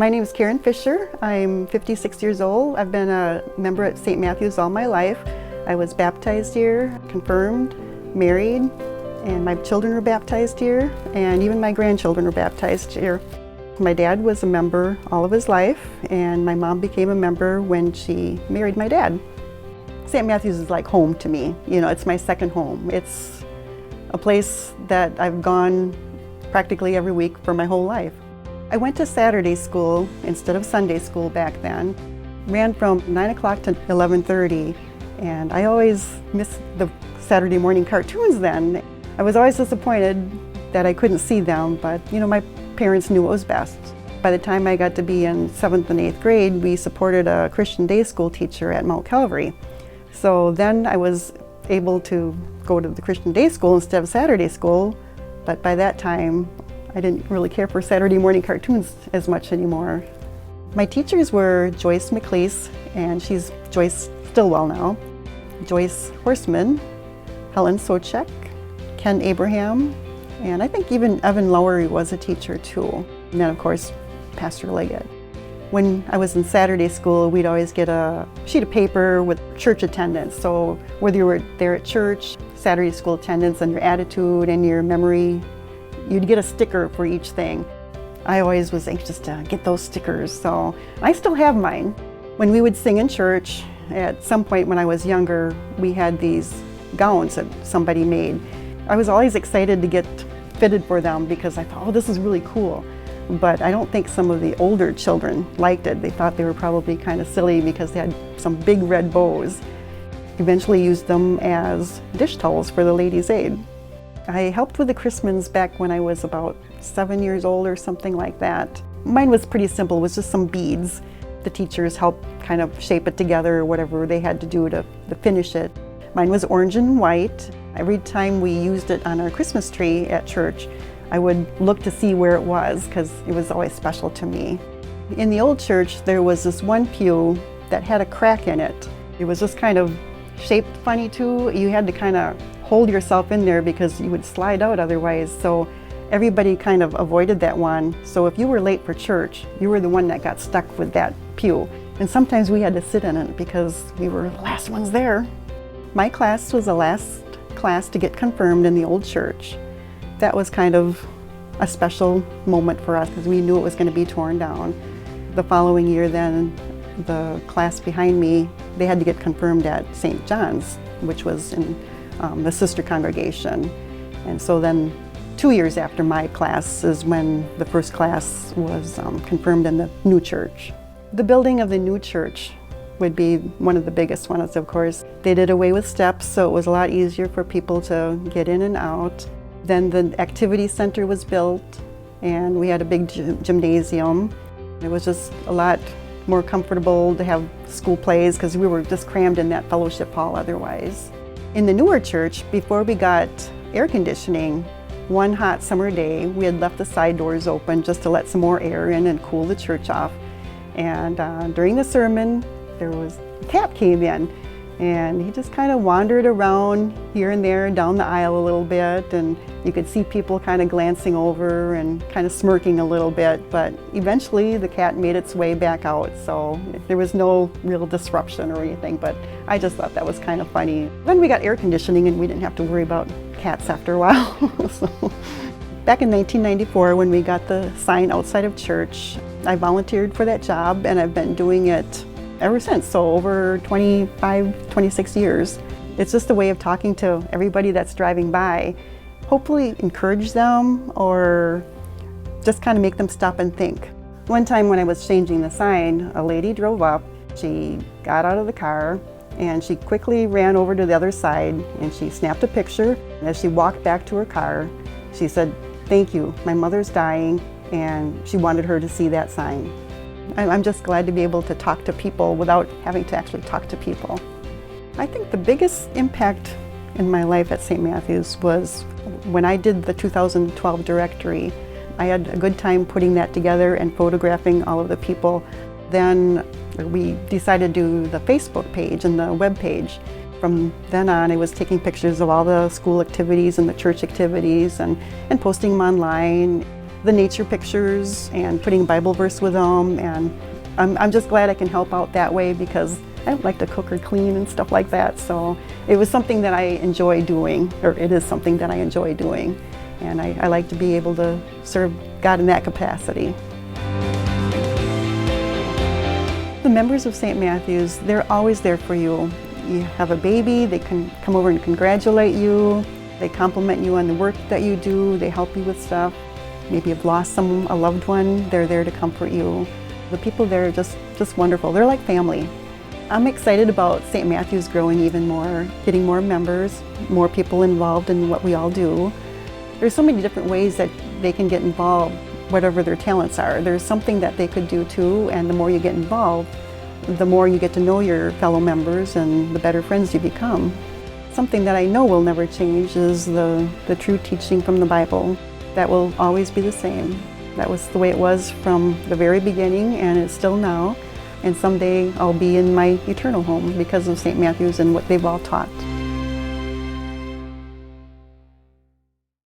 My name is Karen Fischer. I'm 56 years old. I've been a member at St. Matthew's all my life. I was baptized here, confirmed, married, and my children were baptized here, and even my grandchildren were baptized here. My dad was a member all of his life, and my mom became a member when she married my dad. St. Matthew's is like home to me. You know, it's my second home. It's a place that I've gone practically every week for my whole life. I went to Saturday school instead of Sunday school back then. Ran from 9 o'clock to 11:30, and I always missed the Saturday morning cartoons then. I was always disappointed that I couldn't see them, but you know, my parents knew what was best. By the time I got to be in 7th and 8th grade, we supported a Christian day school teacher at Mount Calvary. So then I was able to go to the Christian day school instead of Saturday school, but by that time, I didn't really care for Saturday morning cartoons as much anymore. My teachers were Joyce McLeese, and she's Joyce Stillwell now, Joyce Horseman, Helen Sochek, Ken Abraham, and I think even Evan Lowery was a teacher too. And then of course, Pastor Leggett. When I was in Saturday school, we'd always get a sheet of paper with church attendance. So whether you were there at church, Saturday school attendance, and your attitude and your memory, you'd get a sticker for each thing. I always was anxious to get those stickers, so I still have mine. When we would sing in church, at some point when I was younger, we had these gowns that somebody made. I was always excited to get fitted for them because I thought, oh, this is really cool. But I don't think some of the older children liked it. They thought they were probably kind of silly because they had some big red bows. Eventually used them as dish towels for the Ladies' Aid. I helped with the Christmas back when I was about 7 years old or something like that. Mine was pretty simple, it was just some beads. The teachers helped kind of shape it together or whatever they had to do to finish it. Mine was orange and white. Every time we used it on our Christmas tree at church, I would look to see where it was because it was always special to me. In the old church, there was this one pew that had a crack in it. It was just kind of shaped funny too. You had to kind of hold yourself in there because you would slide out otherwise. So everybody kind of avoided that one. So if you were late for church, you were the one that got stuck with that pew. And sometimes we had to sit in it because we were the last ones there. My class was the last class to get confirmed in the old church. That was kind of a special moment for us because we knew it was going to be torn down. The following year then, the class behind me, they had to get confirmed at St. John's, which was in the sister congregation. And so then 2 years after my class is when the first class was confirmed in the new church. The building of the new church would be one of the biggest ones, of course. They did away with steps, so it was a lot easier for people to get in and out. Then the activity center was built, and we had a big gymnasium. It was just a lot more comfortable to have school plays because we were just crammed in that fellowship hall otherwise. In the newer church, before we got air conditioning, one hot summer day, we had left the side doors open just to let some more air in and cool the church off. And during the sermon, a cat came in, and he just kind of wandered around here and there down the aisle a little bit, and you could see people kind of glancing over and kind of smirking a little bit, but eventually the cat made its way back out, so there was no real disruption or anything, but I just thought that was kind of funny. Then we got air conditioning and we didn't have to worry about cats after a while. So, back in 1994 when we got the sign outside of church, I volunteered for that job and I've been doing it ever since, so over 25, 26 years. It's just a way of talking to everybody that's driving by, hopefully encourage them or just kind of make them stop and think. One time when I was changing the sign, a lady drove up, she got out of the car and she quickly ran over to the other side and she snapped a picture. And as she walked back to her car, she said, "Thank you, my mother's dying," and she wanted her to see that sign. I'm just glad to be able to talk to people without having to actually talk to people. I think the biggest impact in my life at St. Matthew's was when I did the 2012 directory. I had a good time putting that together and photographing all of the people. Then we decided to do the Facebook page and the web page. From then on, I was taking pictures of all the school activities and the church activities and posting them online. the nature pictures and putting Bible verse with them, and I'm just glad I can help out that way because I don't like to cook or clean and stuff like that. So it was something that I enjoy doing, or it is something that I enjoy doing. And I like to be able to serve God in that capacity. The members of St. Matthew's, they're always there for you. You have a baby, they can come over and congratulate you. They compliment you on the work that you do. They help you with stuff. Maybe you've lost a loved one, they're there to comfort you. The people there are just wonderful. They're like family. I'm excited about St. Matthew's growing even more, getting more members, more people involved in what we all do. There's so many different ways that they can get involved, whatever their talents are. There's something that they could do too, and the more you get involved, the more you get to know your fellow members and the better friends you become. Something that I know will never change is the true teaching from the Bible. That will always be the same. That was the way it was from the very beginning, and it's still now. And someday I'll be in my eternal home because of St. Matthew's and what they've all taught.